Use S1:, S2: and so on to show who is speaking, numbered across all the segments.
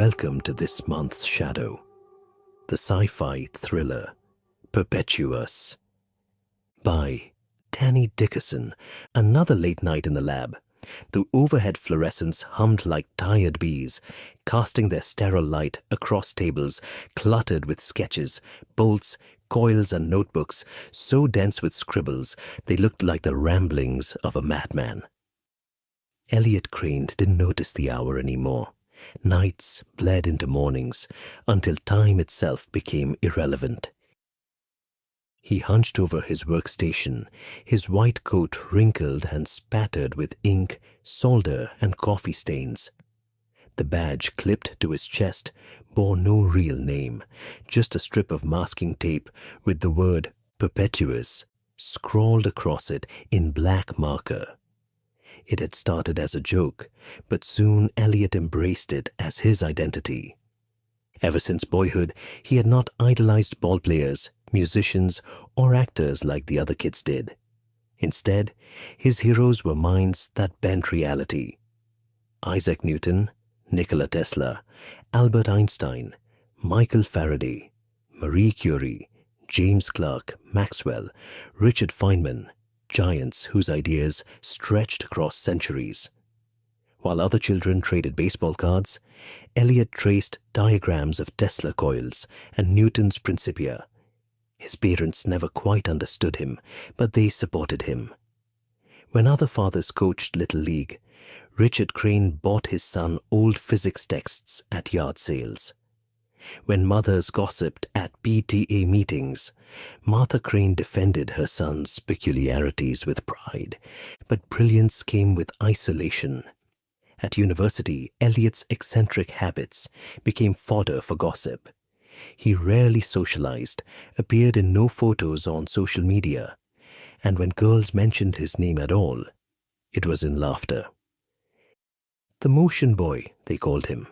S1: Welcome to this month's Shadow, the sci-fi thriller Perpetuous by Danny Dickerson. Another late night in the lab. The overhead fluorescents hummed like tired bees, casting their sterile light across tables cluttered with sketches, bolts, coils and notebooks so dense with scribbles they looked like the ramblings of a madman. Elliot Crane didn't notice the hour anymore. Nights bled into mornings until time itself became irrelevant. He hunched over his workstation, his white coat wrinkled and spattered with ink, solder, and coffee stains. The badge clipped to his chest bore no real name, just a strip of masking tape with the word Perpetuous scrawled across it in black marker. It had started as a joke, but soon Elliot embraced it as his identity. Ever since boyhood, he had not idolized ballplayers, musicians, or actors like the other kids did. Instead, his heroes were minds that bent reality. Isaac Newton, Nikola Tesla, Albert Einstein, Michael Faraday, Marie Curie, James Clerk Maxwell, Richard Feynman, giants whose ideas stretched across centuries. While other children traded baseball cards, Elliot traced diagrams of Tesla coils and Newton's Principia. His parents never quite understood him, but they supported him. When other fathers coached Little League, Richard Crane bought his son old physics texts at yard sales. When mothers gossiped at PTA meetings, Martha Crane defended her son's peculiarities with pride, but brilliance came with isolation. At university, Elliot's eccentric habits became fodder for gossip. He rarely socialized, appeared in no photos on social media, and when girls mentioned his name at all, it was in laughter. The motion boy, they called him.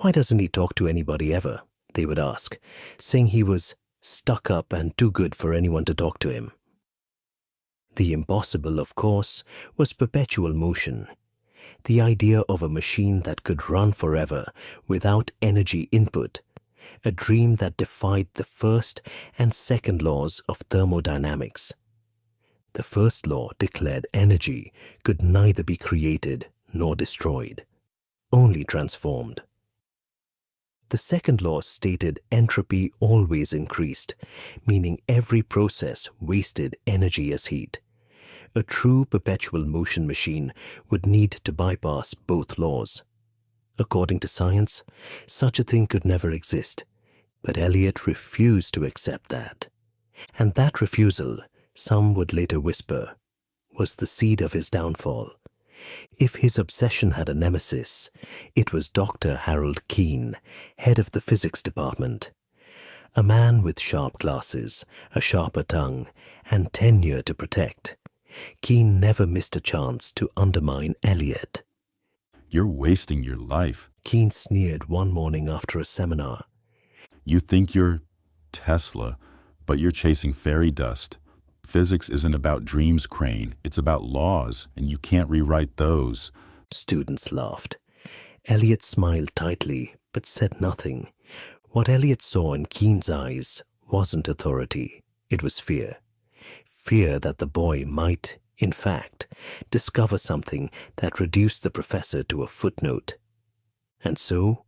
S1: Why doesn't he talk to anybody ever? They would ask, saying he was stuck up and too good for anyone to talk to him. The impossible, of course, was perpetual motion. The idea of a machine that could run forever without energy input, a dream that defied the first and second laws of thermodynamics. The first law declared energy could neither be created nor destroyed, only transformed. The second law stated entropy always increased, meaning every process wasted energy as heat. A true perpetual motion machine would need to bypass both laws. According to science, such a thing could never exist, but Elliot refused to accept that. And that refusal, some would later whisper, was the seed of his downfall. If his obsession had a nemesis, it was Dr. Harold Keene, head of the physics department. A man with sharp glasses, a sharper tongue, and tenure to protect. Keene never missed a chance to undermine Elliot.
S2: "You're wasting your life,"
S1: Keene sneered one morning after a seminar.
S2: "You think you're Tesla, but you're chasing fairy dust. Physics isn't about dreams, Crane. It's about laws, and you can't rewrite those."
S1: Students laughed. Elliot smiled tightly, but said nothing. What Elliot saw in Keene's eyes wasn't authority. It was fear. Fear that the boy might, in fact, discover something that reduced the professor to a footnote. And so,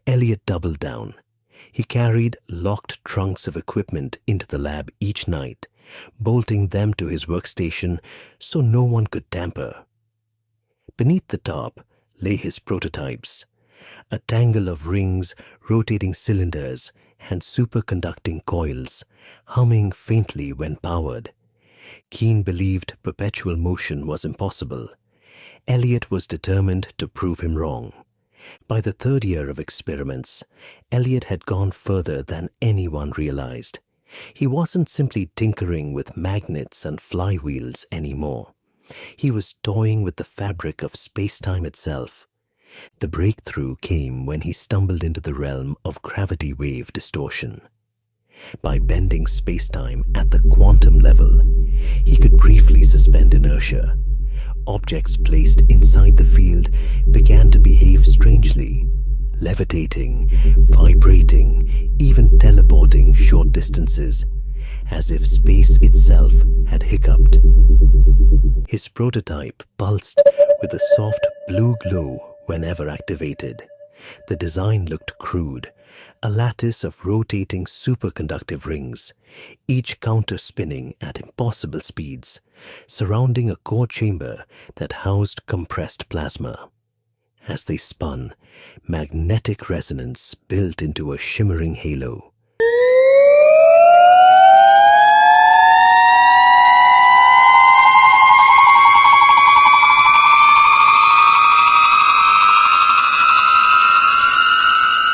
S1: Elliot doubled down. He carried locked trunks of equipment into the lab each night, bolting them to his workstation so no one could tamper. Beneath the top lay his prototypes, a tangle of rings, rotating cylinders, and superconducting coils, humming faintly when powered. Keene believed perpetual motion was impossible. Elliot was determined to prove him wrong. By the third year of experiments, Elliot had gone further than anyone realized. He wasn't simply tinkering with magnets and flywheels anymore. He was toying with the fabric of space-time itself. The breakthrough came when he stumbled into the realm of gravity wave distortion. By bending space-time at the quantum level, he could briefly suspend inertia. Objects placed inside the field began to behave strangely, levitating, vibrating, even teleporting short distances, as if space itself had hiccuped. His prototype pulsed with a soft blue glow whenever activated. The design looked crude, a lattice of rotating superconductive rings, each counter-spinning at impossible speeds, surrounding a core chamber that housed compressed plasma. As they spun, magnetic resonance built into a shimmering halo.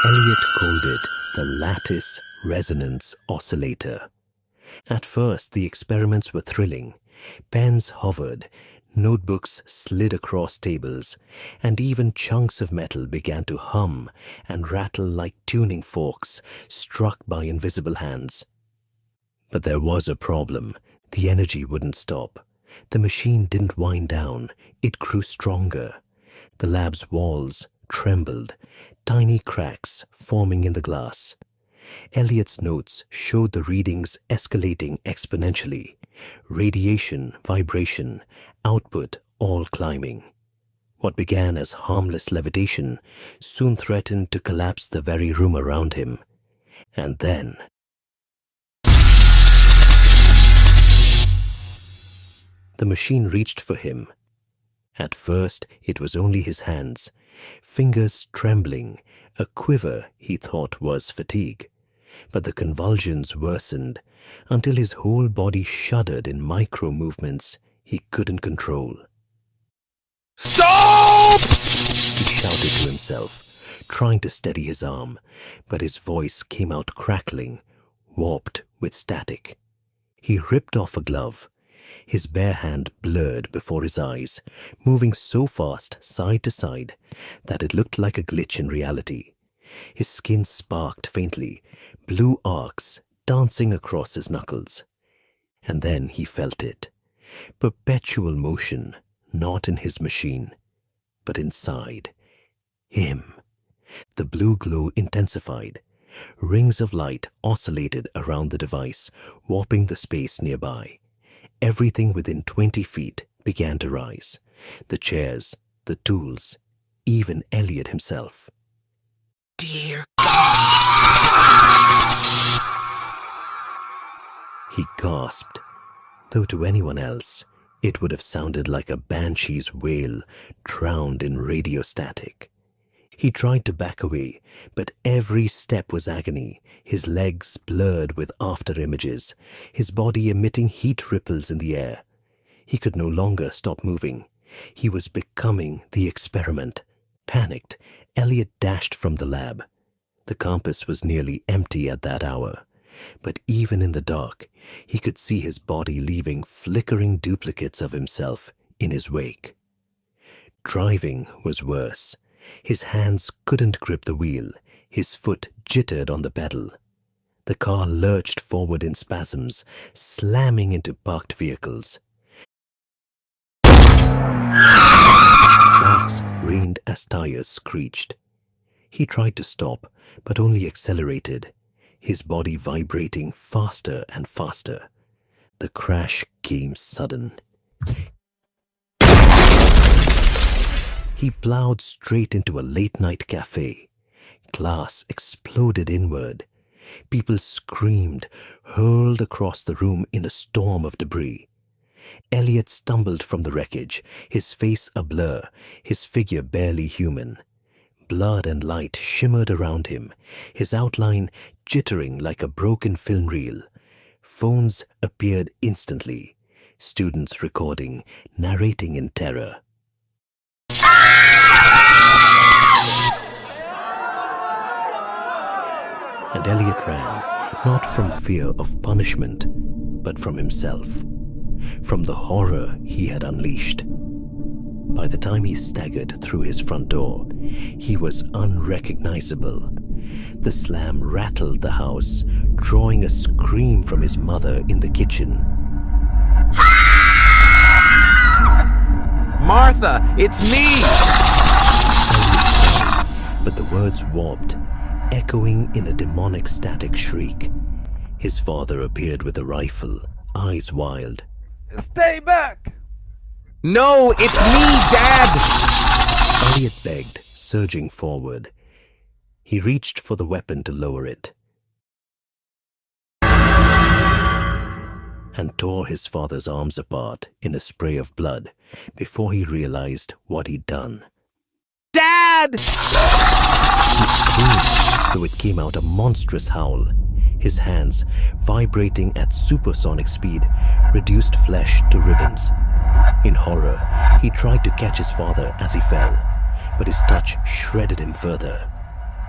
S1: Elliot called it the Lattice Resonance Oscillator. At first, the experiments were thrilling. Pens hovered, notebooks slid across tables, and even chunks of metal began to hum and rattle like tuning forks struck by invisible hands. But there was a problem. The energy wouldn't stop. The machine didn't wind down. It grew stronger. The lab's walls trembled, tiny cracks forming in the glass. Elliot's notes showed the readings escalating exponentially. Radiation, vibration, output all climbing. What began as harmless levitation soon threatened to collapse the very room around him. And then... the machine reached for him. At first, it was only his hands, fingers trembling, a quiver he thought was fatigue. But the convulsions worsened until his whole body shuddered in micro-movements he couldn't control.
S3: Stop!
S1: He shouted to himself, trying to steady his arm, but his voice came out crackling, warped with static. He ripped off a glove. His bare hand blurred before his eyes, moving so fast side to side that it looked like a glitch in reality. His skin sparked faintly, blue arcs dancing across his knuckles. And then he felt it. Perpetual motion, not in his machine, but inside him. The blue glow intensified. Rings of light oscillated around the device, warping the space nearby. Everything within 20 feet began to rise. The chairs, the tools, even Elliot himself.
S3: Dear
S1: He gasped, though to anyone else, it would have sounded like a banshee's wail drowned in radio static. He tried to back away, but every step was agony, his legs blurred with after images, his body emitting heat ripples in the air. He could no longer stop moving. He was becoming the experiment. Panicked, Elliot dashed from the lab. The campus was nearly empty at that hour, but even in the dark, he could see his body leaving flickering duplicates of himself in his wake. Driving was worse. His hands couldn't grip the wheel. His foot jittered on the pedal. The car lurched forward in spasms, slamming into parked vehicles. Sparks rained as tires screeched. He tried to stop, but only accelerated, his body vibrating faster and faster. The crash came sudden. He plowed straight into a late-night cafe. Glass exploded inward. People screamed, hurled across the room in a storm of debris. Elliot stumbled from the wreckage, his face a blur, his figure barely human. Blood and light shimmered around him, his outline jittering like a broken film reel. Phones appeared instantly, students recording, narrating in terror. And Elliot ran, not from fear of punishment, but from himself, from the horror he had unleashed. By the time he staggered through his front door, he was unrecognizable. The slam rattled the house, drawing a scream from his mother in the kitchen.
S3: Martha, it's me!
S1: but the words warped, echoing in a demonic static shriek. His father appeared with a rifle, eyes wild.
S4: Stay back!
S3: No, it's me, Dad!
S1: Elliot begged, surging forward. He reached for the weapon to lower it, and tore his father's arms apart in a spray of blood before he realized what he'd done.
S3: Dad!
S1: He screamed, though it came out a monstrous howl. His hands, vibrating at supersonic speed, reduced flesh to ribbons. In horror, he tried to catch his father as he fell, but his touch shredded him further.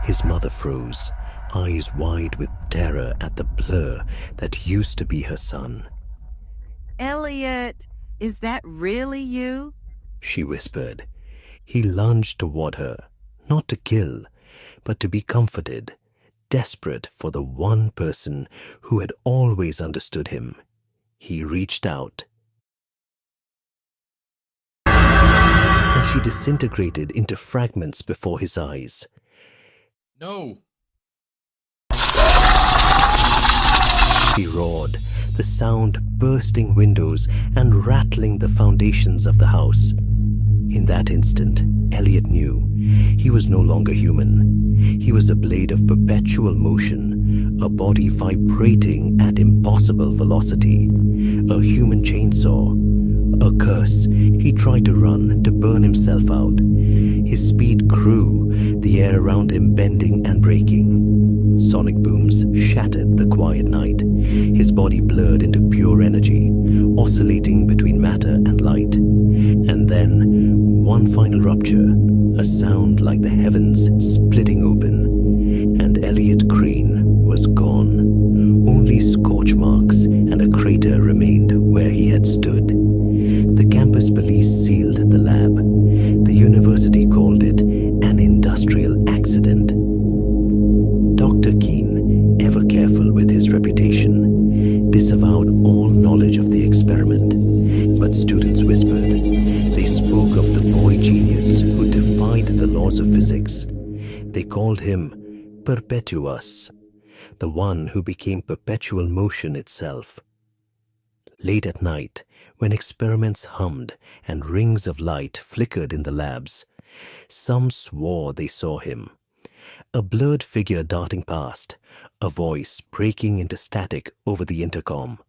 S1: His mother froze, eyes wide with terror at the blur that used to be her son.
S5: Elliot, is that really you?
S1: She whispered. He lunged toward her, not to kill, but to be comforted, desperate for the one person who had always understood him. He reached out, and she disintegrated into fragments before his eyes.
S6: No.
S1: He roared, the sound bursting windows and rattling the foundations of the house. In that instant, Elliot knew he was no longer human. He was a blade of perpetual motion, a body vibrating at impossible velocity, a human chainsaw, a curse. He tried to run, to burn himself out. His speed grew, the air around him bending and breaking. Sonic booms shattered the quiet night. His body blurred into pure energy, oscillating between matter and light. And then, one final rupture, a sound like the heavens splitting open, and Elliot Crane was gone. Only scorch marks and a crater remained where he had stood. The campus police sealed the lab. The university called it an industrial accident. Dr. Keene, ever careful with his reputation, disavowed all knowledge of the experiment, but students whispered. They spoke of the boy genius who defied the laws of physics. They called him Perpetuous, the one who became perpetual motion itself. Late at night, when experiments hummed and rings of light flickered in the labs, some swore they saw him. A blurred figure darting past, a voice breaking into static over the intercom,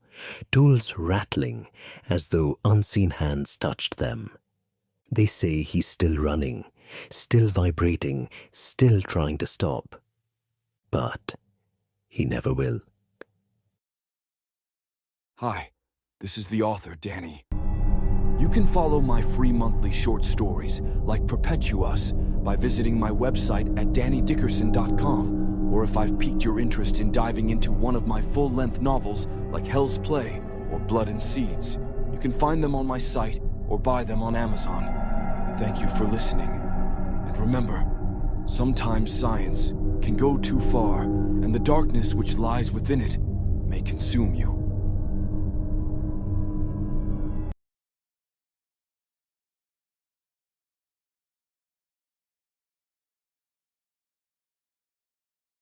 S1: tools rattling as though unseen hands touched them. They say he's still running, still vibrating, still trying to stop. But he never will.
S7: Hi, this is the author, Danny. You can follow my free monthly short stories, like Perpetuious, by visiting my website at DannyDickerson.com, or if I've piqued your interest in diving into one of my full-length novels, like Hell's Play or Blood and Seeds, you can find them on my site or buy them on Amazon. Thank you for listening. And remember, sometimes science can go too far, and the darkness which lies within it may consume you.